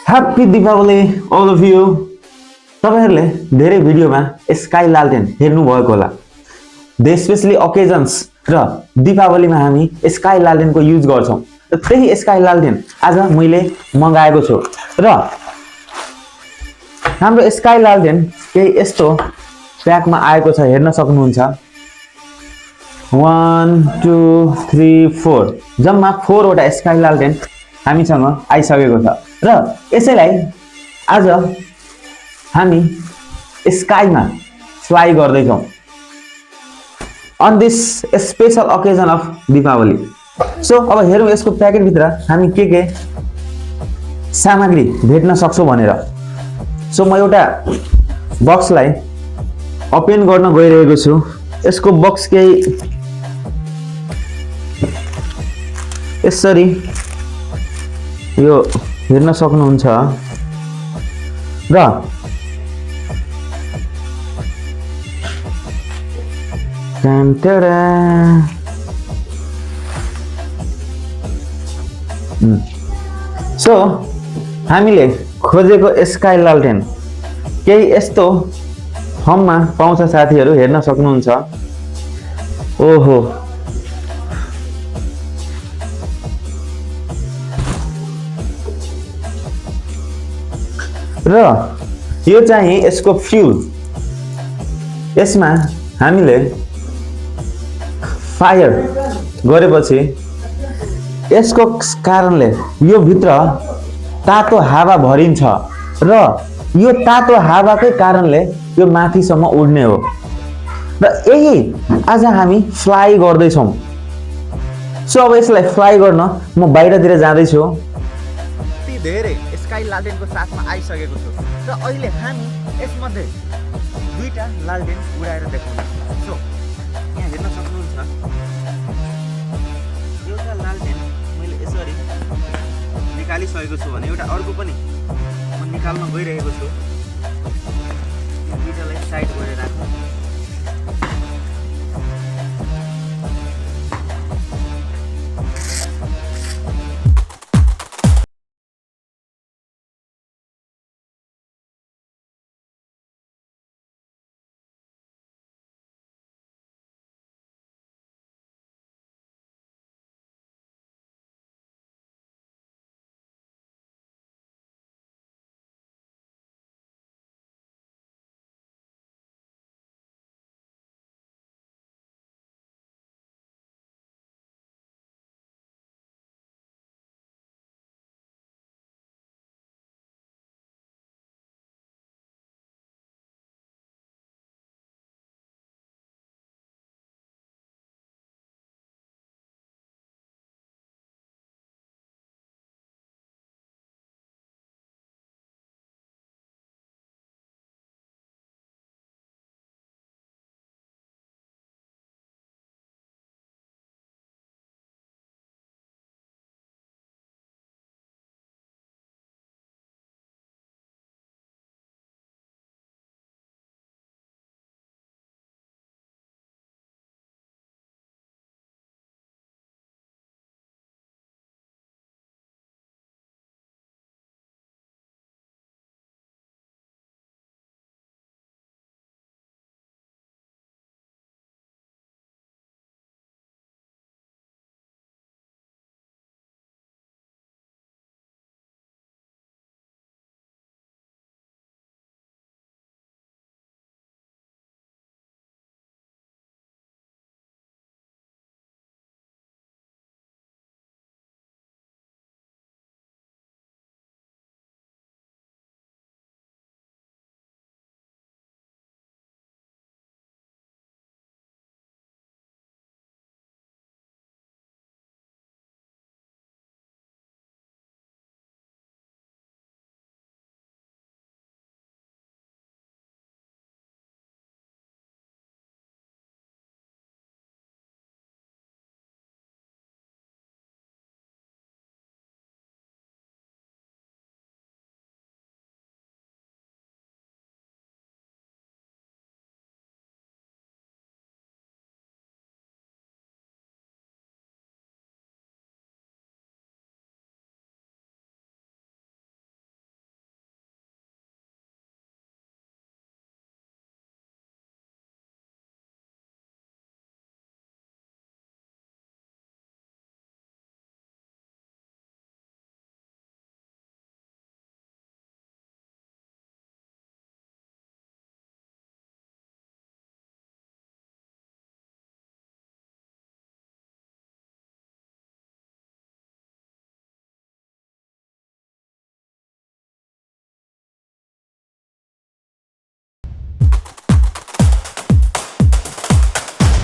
Happy Deepavali all of you. तपाईहरुले धेरै भिडियोमा स्काई लालटेन हेर्नु भएको होला। द स्पेशली ओकेजन्स र दीपावलीमा हामी स्काई लालटेनको युज गर्छौं। र त्यही स्काई लालटेन आज मैले मगाएको छु र हाम्रो स्काई लालटेन केही यस्तो प्याकमा आएको छ, हेर्न सक्नुहुन्छ। 1 2 3 4 जम्मा 4 वटा स्काई लालटेन हामीसँग आइसकेको छ र यसैलाई आज हामी स्काईमा फ्लाइ गर्दैछौं on this special occasion of Deepawali. So अब हेरौं यसको प्याकेट भित्र हामी के सामग्री भेट्न सक्छौं भनेर। सो म एउटा बक्सलाई ओपन गर्न गइरहेको छु। यसको बक्स केही यसरी यो हेर्न सक्नुहुन्छ र सो हामीले खोजेको स्काई लालटेन केही यस्तो फर्ममा पाउँछ साथीहरु, हेर्न सक्नुहुन्छ। ओहो, र यो चाहिँ यसको फ्युल। यसमा हामीले फायर गरेपछि यसको कारणले यो भित्र तातो हावा भरिन्छ र यो तातो हावाकै कारणले यो माथिसम्म उड्ने हो र यही आज हामी फ्लाइ गर्दै छौं। सो अब यसलाई फ्लाइ गर्न म बाहिरतिर जाँदै छु। धेरै स्काई लालटेनको साथमा आइसकेको छु र अहिले हामी यसमध्ये दुईटा लालटेन उडाएर देखाउँछौँ। सो यहाँ हेर्न सक्नुहुन्छ, एउटा लालटेन मैले यसरी निकालिसकेको छु भने एउटा अर्को पनि म निकाल्न गइरहेको छु। यो दुईटालाई साइड गरेर राख्नु।